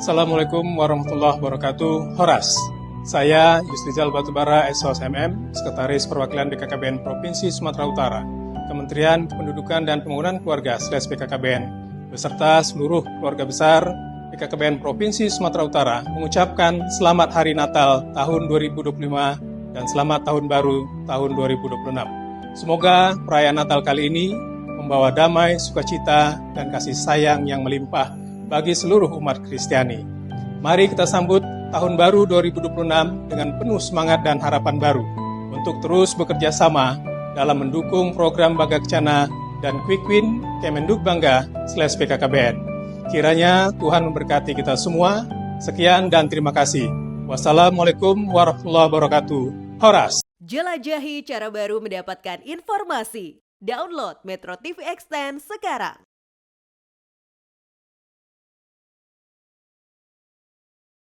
Assalamualaikum warahmatullahi wabarakatuh. Horas. Saya Yusrizal Batubara, SOSMM, Sekretaris Perwakilan BKKBN Provinsi Sumatera Utara, Kementerian Kependudukan dan Pembangunan Keluarga /BKKBN, beserta seluruh keluarga besar BKKBN Provinsi Sumatera Utara mengucapkan Selamat Hari Natal tahun 2025 dan Selamat Tahun Baru tahun 2026. Semoga perayaan Natal kali ini membawa damai, sukacita, dan kasih sayang yang melimpah bagi seluruh umat Kristiani. Mari kita sambut Tahun Baru 2026 dengan penuh semangat dan harapan baru untuk terus bekerja sama dalam mendukung program Bagakencana dan Quick Win Kemenduk Bangga /BKKBN. Kiranya Tuhan memberkati kita semua. Sekian dan terima kasih. Wassalamualaikum warahmatullahi wabarakatuh. Horas. Jelajahi cara baru mendapatkan informasi. Download Metro TV Extend sekarang.